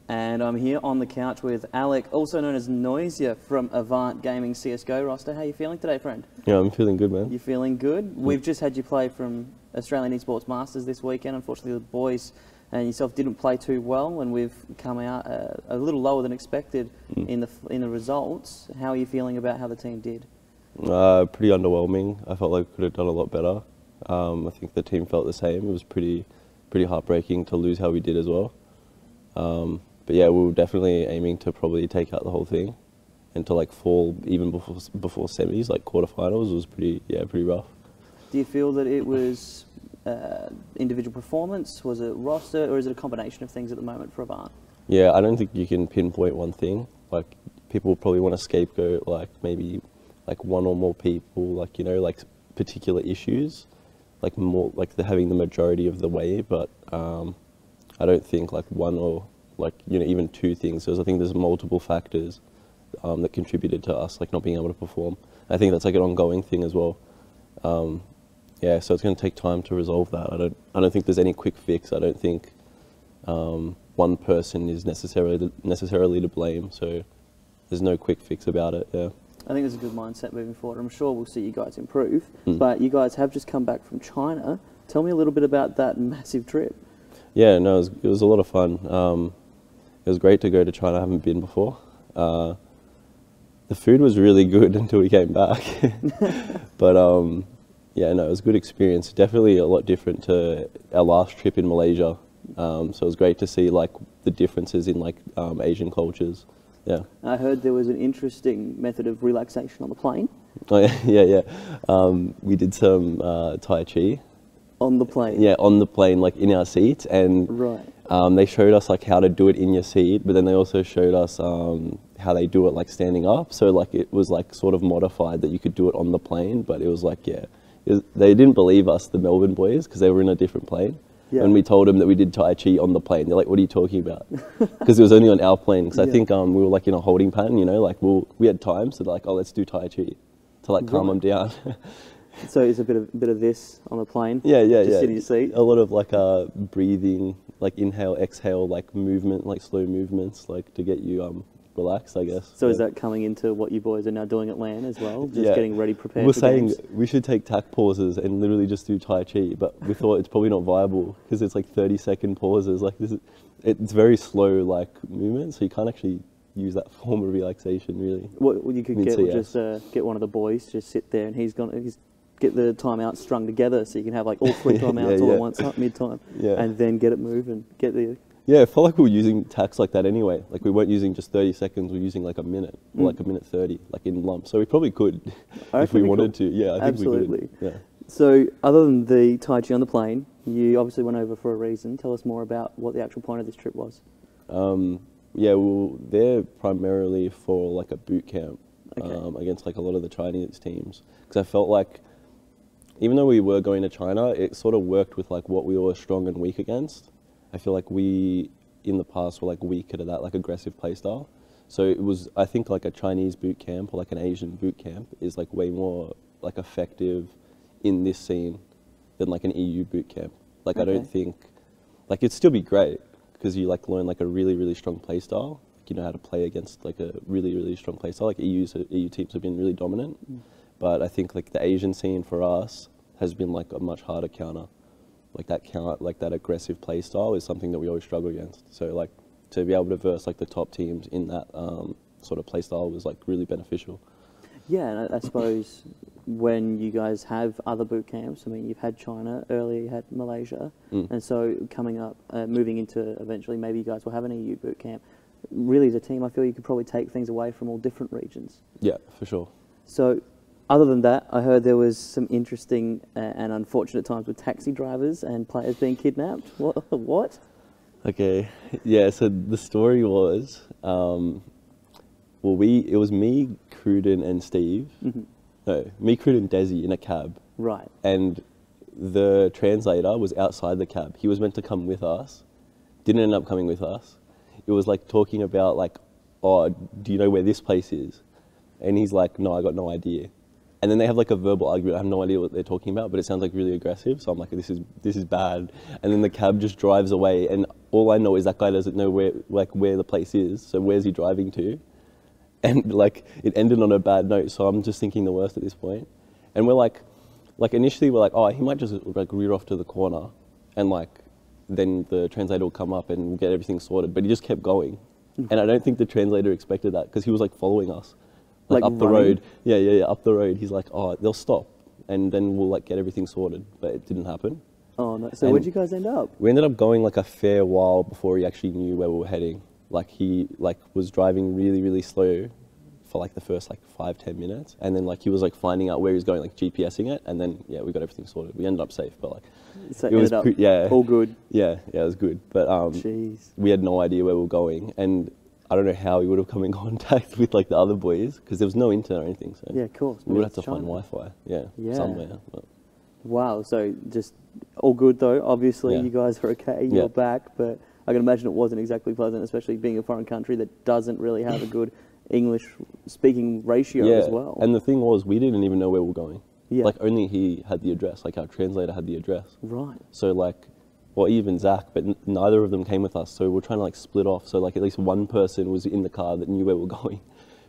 And I'm here on the couch with Alec, also known as Noisia from Avant Gaming CSGO roster. How are you feeling today, friend? Yeah, I'm feeling good, man. You feeling good? We've just had you play from Australian Esports Masters this weekend. Unfortunately, the boys and yourself didn't play too well, and we've come out a little lower than expected in the results. How are you feeling about how the team did? Pretty underwhelming. I felt like we could have done a lot better. I think the team felt the same. It was pretty heartbreaking to lose how we did as well. But yeah, we were definitely aiming to probably take out the whole thing, and to like fall even before semis, like quarterfinals, was pretty rough. Do you feel that it was individual performance? Was it roster, or is it a combination of things at the moment for Avant? Yeah, I don't think you can pinpoint one thing. Like, people probably want to scapegoat like maybe like one or more people, like, you know, like particular issues, like more like they're having the majority of the way. But I don't think like one or like, you know, even two things. Because I think there's multiple factors that contributed to us like not being able to perform. I think that's like an ongoing thing as well. Yeah, so it's going to take time to resolve that. I don't think there's any quick fix. I don't think one person is necessarily to blame. So there's no quick fix about it. Yeah. I think it's a good mindset moving forward. I'm sure we'll see you guys improve. But you guys have just come back from China. Tell me a little bit about that massive trip. Yeah, no, it was a lot of fun. It was great to go to China. I haven't been before. The food was really good until we came back. But yeah, no, it was a good experience. Definitely a lot different to our last trip in Malaysia. So it was great to see like the differences in like Asian cultures. Yeah. I heard there was an interesting method of relaxation on the plane. Oh yeah. We did some Tai Chi. On the plane? Yeah, on the plane, like in our seats. And right. They showed us like how to do it in your seat, but then they also showed us how they do it like standing up. So like it was like sort of modified that you could do it on the plane, but it was like, yeah, they didn't believe us, the Melbourne boys, because they were in a different plane. Yeah. And we told them that we did Tai Chi on the plane. They're like, what are you talking about? Because it was only on our plane. Because I think we were like in a holding pattern, you know, like we had time, so they're like, oh, let's do Tai Chi to like calm them down. So it's a bit of this on the plane? Yeah. Just sit in your seat? A lot of like breathing, like inhale, exhale, like movement, like slow movements, like to get you relaxed, I guess. So is that coming into what you boys are now doing at LAN as well? Just getting ready, prepared We're for saying games? We should take tac pauses and literally just do Tai Chi, but we thought it's probably not viable because it's like 30-second pauses. Like it's very slow like movement, so you can't actually use that form of relaxation really. What you could get one of the boys, just sit there, and he's get the timeouts strung together so you can have like all three timeouts all at once, mid-time, and then get it moving, get the... Yeah, it felt like we were using tax like that anyway. Like we weren't using just 30 seconds, we were using like a minute, or like a minute 30, like in lumps. So we probably could, if we wanted to. Yeah, I think we could. Yeah. So other than the Tai Chi on the plane, you obviously went over for a reason. Tell us more about what the actual point of this trip was. Yeah, we were there primarily for like a boot camp against like a lot of the Chinese teams. Because I felt like, even though we were going to China, it sort of worked with like what we were strong and weak against. I feel like we, in the past, were like weaker to that like aggressive play style. So it was, I think like a Chinese boot camp or like an Asian boot camp is like way more like effective in this scene than like an EU boot camp. Like I don't think, like it'd still be great because you like learn like a really strong play style. Like, you know how to play against like a really strong play style. Like EU teams have been really dominant. But I think like the Asian scene for us has been like a much harder counter. Like that aggressive play style is something that we always struggle against. So like to be able to verse like the top teams in that sort of play style was like really beneficial. Yeah, and I suppose when you guys have other boot camps, I mean, you've had China earlier, you had Malaysia, and so coming up, moving into eventually maybe you guys will have an EU boot camp. Really as a team, I feel you could probably take things away from all different regions. Yeah, for sure. So other than that, I heard there was some interesting and unfortunate times with taxi drivers and players being kidnapped. What? Okay, yeah, so the story was, well, it was me, Cruden and Steve. No, me, Cruden and Desi in a cab. Right. And the translator was outside the cab. He was meant to come with us, didn't end up coming with us. It was like talking about like, oh, do you know where this place is? And he's like, no, I got no idea. And then they have like a verbal argument. I have no idea what they're talking about, but it sounds like really aggressive. So I'm like, this is bad. And then the cab just drives away, and all I know is that guy doesn't know where the place is. So where's he driving to? And like it ended on a bad note. So I'm just thinking the worst at this point. And we're like initially we're like, oh, he might just like rear off to the corner, and like then the translator will come up and we'll get everything sorted. But he just kept going, and I don't think the translator expected that because he was like following us. Like up the road. Yeah, up the road. He's like, oh, they'll stop and then we'll like get everything sorted. But it didn't happen. Oh, no. So where'd you guys end up? We ended up going like a fair while before he actually knew where we were heading. Like he like was driving really, really slow for like the first like 5-10 minutes. And then like he was like finding out where he was going, like GPSing it. And then, yeah, we got everything sorted. We ended up safe, but like so it was all good. Yeah, it was good. But Jeez. We had no idea where we were going. And I don't know how we would have come in contact with like the other boys because there was no internet or anything. So yeah, of course. We would have to find Wi-Fi. Yeah. Somewhere. But. Wow. So just all good though. Obviously, you guys are okay. You're back, but I can imagine it wasn't exactly pleasant, especially being a foreign country that doesn't really have a good English speaking ratio as well. And the thing was, we didn't even know where we were going. Yeah. Like only he had the address. Like our translator had the address. Right. So like. Well, even Zach, but neither of them came with us, so we're trying to like split off. So like at least one person was in the car that knew where we were going,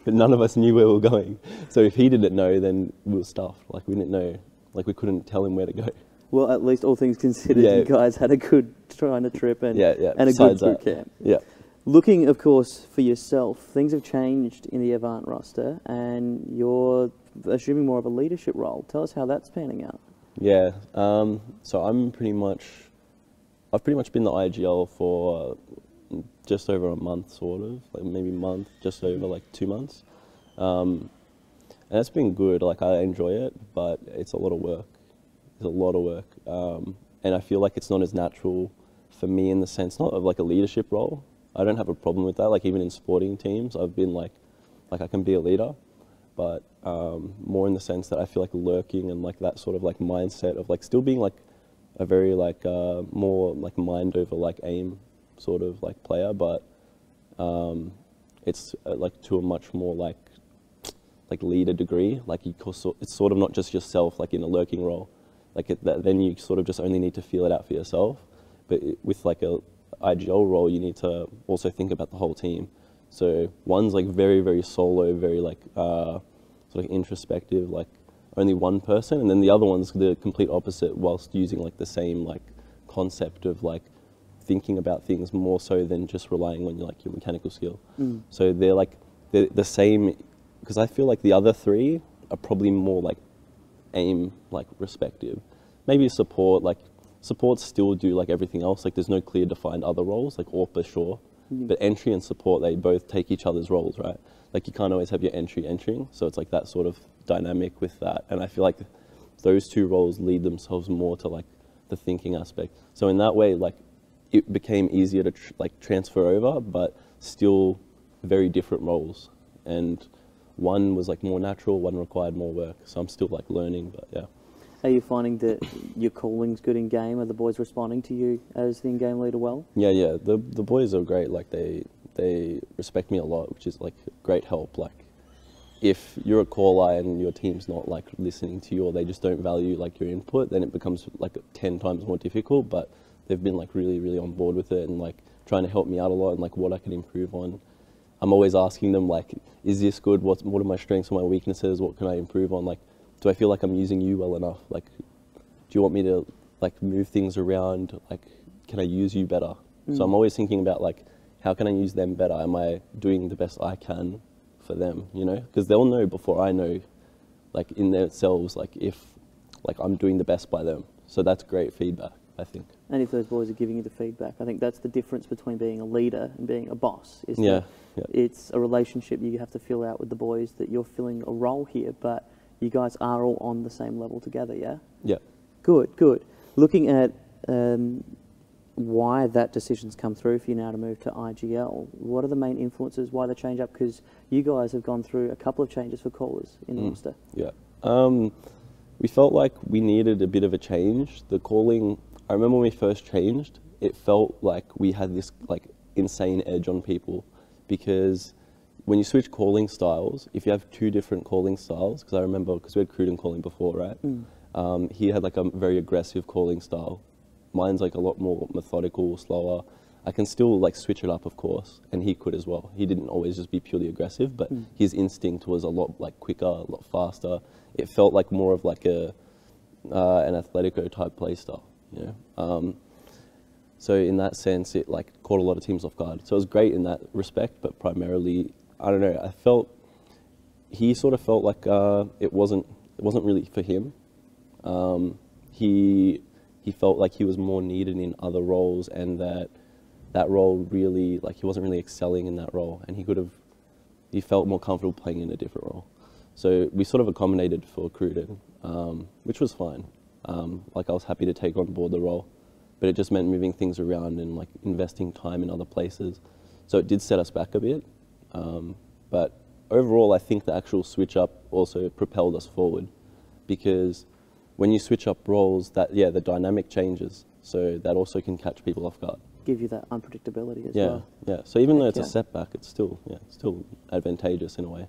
but none of us knew where we were going. So if he didn't know, then we were stuffed. Like we didn't know, like we couldn't tell him where to go. Well, at least all things considered, you guys had a good China trip and a good boot camp. Yeah. Looking, of course, for yourself, things have changed in the Avant roster, and you're assuming more of a leadership role. Tell us how that's panning out. Yeah. So I've pretty much been the IGL for just over a month, sort of, like maybe a month, just over like 2 months. And it's been good, like I enjoy it, but it's a lot of work. It's a lot of work. And I feel like it's not as natural for me in the sense, not of like a leadership role. I don't have a problem with that, like even in sporting teams, I've been like I can be a leader, but more in the sense that I feel like lurking and like that sort of like mindset of like still being like a very like more like mind over like aim sort of like player, but it's like to a much more like leader degree. Like it's sort of not just yourself like in a lurking role. Like then you sort of just only need to feel it out for yourself. But with like a IGL role, you need to also think about the whole team. So one's like very, very solo, very like sort of introspective, like only one person, and then the other one's the complete opposite, whilst using like the same like concept of like thinking about things more so than just relying on like your mechanical skill. So they're the same, because I feel like the other three are probably more like aim like respective. Maybe supports still do like everything else, like there's no clear defined other roles, like AWPA sure, but entry and support, they both take each other's roles, right? Like you can't always have your entering, so it's like that sort of dynamic with that. And I feel like those two roles lead themselves more to like the thinking aspect. So in that way, like it became easier to transfer over, but still very different roles. And one was like more natural, one required more work. So I'm still like learning, but yeah. Are you finding that your calling's good in game? Are the boys responding to you as the in-game leader well? Yeah. The boys are great. Like they respect me a lot, which is like great help. Like if you're a caller and your team's not like listening to you, or they just don't value like your input, then it becomes like 10 times more difficult. But they've been like really, really on board with it and like trying to help me out a lot and like what I can improve on. I'm always asking them like, is this good? What are my strengths and my weaknesses? What can I improve on? Like, do I feel like I'm using you well enough? Like, do you want me to like move things around? Like, can I use you better? So I'm always thinking about like, how can I use them better? Am I doing the best I can for them, you know? Because they'll know before I know, like in themselves, like if like I'm doing the best by them. So that's great feedback, I think. And if those boys are giving you the feedback, I think that's the difference between being a leader and being a boss. Is that it's a relationship you have to fill out with the boys, that you're filling a role here, but you guys are all on the same level together, yeah? Yeah. Good. Looking at why that decision's come through for you now to move to IGL, what are the main influences, why the change up? Because you guys have gone through a couple of changes for callers in the roster. Yeah. We felt like we needed a bit of a change. The calling, I remember when we first changed, it felt like we had this like insane edge on people, because when you switch calling styles, if you have two different calling styles, because I remember, because we had Cruden calling before, right? He had like a very aggressive calling style. Mine's like a lot more methodical, slower. I can still like switch it up, of course, and he could as well. He didn't always just be purely aggressive, but his instinct was a lot like quicker, a lot faster. It felt like more of like an Athletico type play style, you know. So in that sense, it like caught a lot of teams off guard. So it was great in that respect, but primarily, I don't know. He sort of felt like it wasn't really for him. He felt like he was more needed in other roles, and that role really, like, he wasn't really excelling in that role, and he felt more comfortable playing in a different role. So we sort of accommodated for Cruden, which was fine. Like, I was happy to take on board the role, but it just meant moving things around and like investing time in other places. So it did set us back a bit, but overall, I think the actual switch up also propelled us forward, because when you switch up roles, the dynamic changes. So that also can catch people off guard. Give you that unpredictability as well. Yeah. So even though it's a setback, it's still advantageous in a way.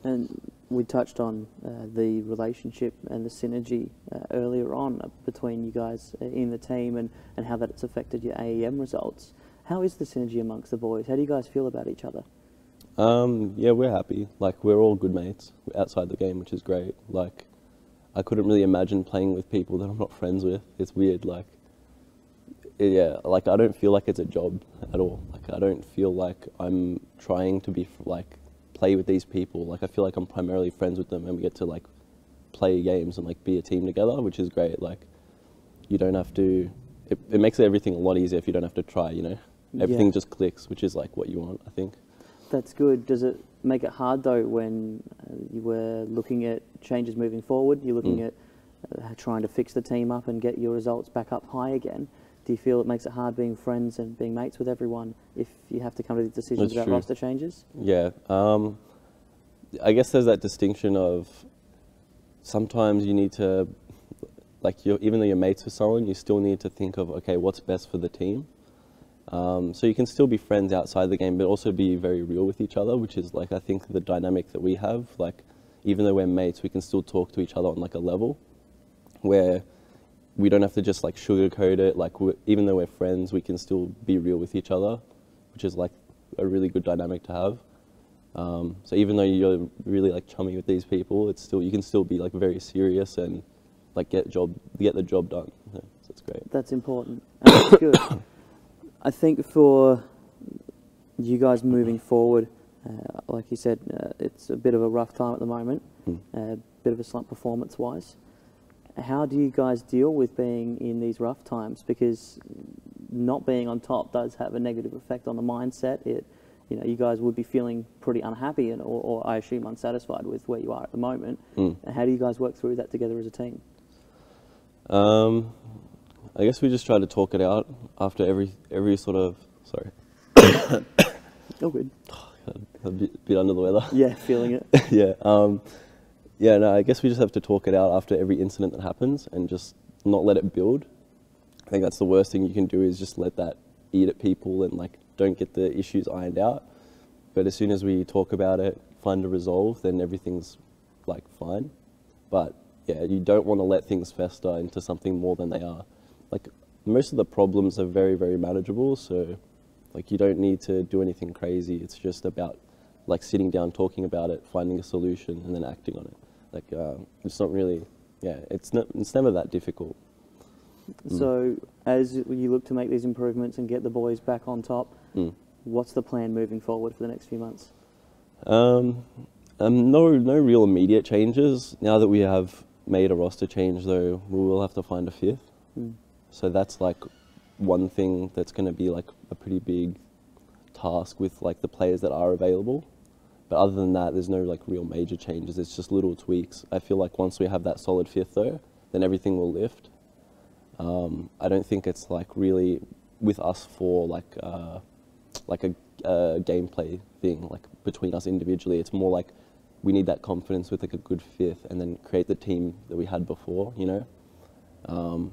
And we touched on the relationship and the synergy earlier on between you guys in the team, and how that's affected your AEM results. How is the synergy amongst the boys? How do you guys feel about each other? Yeah, we're happy. Like, we're all good mates outside the game, which is great. Like, I couldn't really imagine playing with people that I'm not friends with. It's weird. Like, yeah, like, I don't feel like it's a job at all. Like, I don't feel like I'm trying to be play with these people. Like, I feel like I'm primarily friends with them, and we get to like play games and like be a team together, which is great. Like, you don't have to. It makes everything a lot easier if you don't have to try. You know, everything just clicks, which is like what you want, I think. That's good. Does it make it hard though when you were looking at changes moving forward? You're looking at trying to fix the team up and get your results back up high again. Do you feel it makes it hard being friends and being mates with everyone if you have to come to these decisions about roster changes? Yeah. I guess there's that distinction of sometimes you need to, like, even though you're mates with someone, you still need to think of, okay, what's best for the team. So you can still be friends outside the game, but also be very real with each other, which is like, I think the dynamic that we have. Like, even though we're mates, we can still talk to each other on like a level where we don't have to just like sugarcoat it. Like, even though we're friends, we can still be real with each other, which is like a really good dynamic to have. So even though you're really like chummy with these people, you can still be like very serious and like get the job done. Yeah, so it's great. That's important. And that's good. I think for you guys moving forward, like you said, it's a bit of a rough time at the moment, a bit of a slump performance-wise. How do you guys deal with being in these rough times? Because not being on top does have a negative effect on the mindset. You guys would be feeling pretty unhappy or I assume unsatisfied with where you are at the moment. How do you guys work through that together as a team? I guess we just try to talk it out after every sort of, sorry. Oh, good. A bit under the weather. Yeah, feeling it. Yeah. No, I guess we just have to talk it out after every incident that happens and just not let it build. I think that's the worst thing you can do, is just let that eat at people and like don't get the issues ironed out. But as soon as we talk about it, find a resolve, then everything's like fine. But yeah, you don't want to let things fester into something more than they are. Like, most of the problems are very, very manageable, so like you don't need to do anything crazy. It's just about like sitting down, talking about it, finding a solution, and then acting on it. Like, it's not really, it's never that difficult. So as you look to make these improvements and get the boys back on top, what's the plan moving forward for the next few months? No real immediate changes. Now that we have made a roster change, though, we will have to find a fifth. So that's like one thing that's going to be like a pretty big task with like the players that are available. But other than that, there's no like real major changes. It's just little tweaks. I feel like once we have that solid fifth though, then everything will lift. I don't think it's like really with us for like a gameplay thing, like between us individually. It's more like we need that confidence with like a good fifth and then create the team that we had before, you know?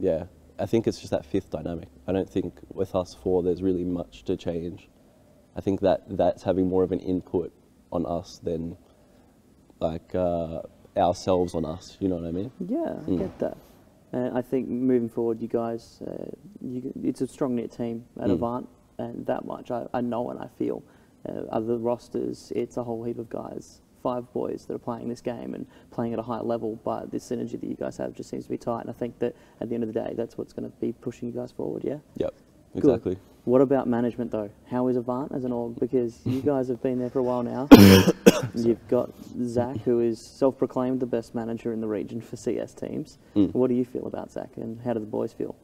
Yeah, I think it's just that fifth dynamic. I don't think with us four there's really much to change. I think that's having more of an input on us than like ourselves on us. You know what I mean? Yeah, I get that. And I think moving forward, you guys, it's a strong knit team at Avant, and that much I know and I feel. Other rosters, it's a whole heap of guys, 5 boys that are playing this game and playing at a high level, but this synergy that you guys have just seems to be tight, and I think that at the end of the day, that's what's going to be pushing you guys forward, yeah? Yep, exactly. Good. What about management though? How is Avant as an org? Because you guys have been there for a while now. You've got Zach, who is self-proclaimed the best manager in the region for CS teams. What do you feel about Zach, and how do the boys feel?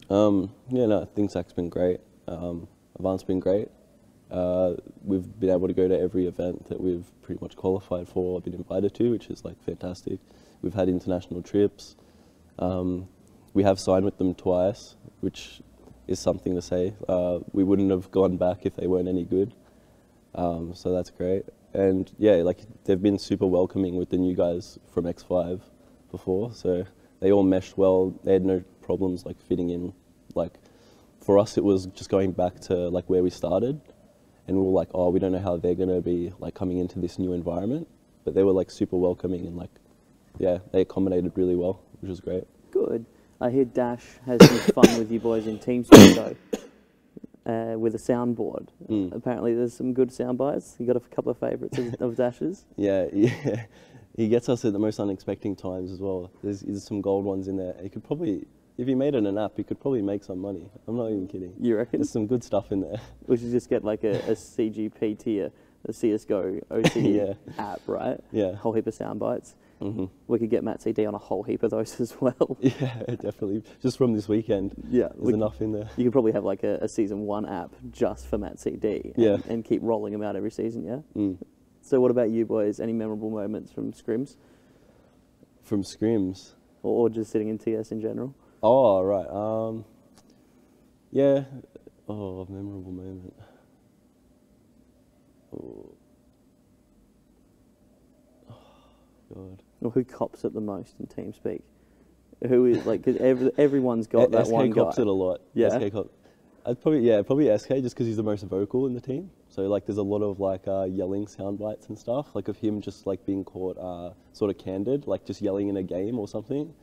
Yeah, no, I think Zach's been great. Avant's been great. We've been able to go to every event that we've pretty much qualified for or been invited to, which is like fantastic. We've had international trips. We have signed with them twice, which is something to say. We wouldn't have gone back if they weren't any good. So that's great. And yeah, like they've been super welcoming with the new guys from X5 before, so they all meshed well. They had no problems like fitting in. Like for us, it was just going back to like where we started, and we were like, oh, we don't know how they're gonna be like coming into this new environment, but they were like super welcoming and like, yeah, they accommodated really well, which was great. Good. I hear Dash has some fun with you boys in TeamSpeak though. With a soundboard. Apparently there's some good sound bites. You got a couple of favourites of Dash's? Yeah. He gets us at the most unexpected times as well. There's some gold ones in there. He could probably, if he made it an app, he could probably make some money. I'm not even kidding. You reckon? There's some good stuff in there. We should just get like a CGP tier, a CSGO OT app, right? Yeah. A whole heap of sound bites. We could get Matt CD on a whole heap of those as well. Yeah, definitely. Just from this weekend. Yeah. There's enough in there. You could probably have like a season 1 app just for Matt CD and keep rolling them out every season, yeah? So what about you boys? Any memorable moments from scrims? From scrims? Or just sitting in TS in general? Oh, right. Yeah. Oh, memorable moment. Oh, God. Or who cops it the most in TeamSpeak? Who is like? Cause everyone's got that SK one guy. cops it a lot. Yeah. I'd probably SK just because he's the most vocal in the team. So like, there's a lot of like yelling sound bites and stuff. Like of him just like being caught sort of candid, like just yelling in a game or something.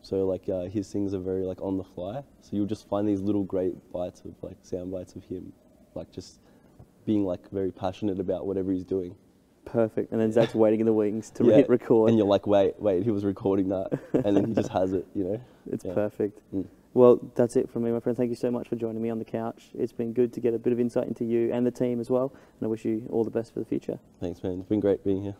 So like his things are very like on the fly. So you'll just find these little great bites of like sound bites of him, like just being like very passionate about whatever he's doing. Perfect. And then Zach's waiting in the wings to hit record. And you're like, wait, he was recording that. And then he just has it, you know? It's perfect. Well, that's it from me, my friend. Thank you so much for joining me on the couch. It's been good to get a bit of insight into you and the team as well. And I wish you all the best for the future. Thanks, man. It's been great being here.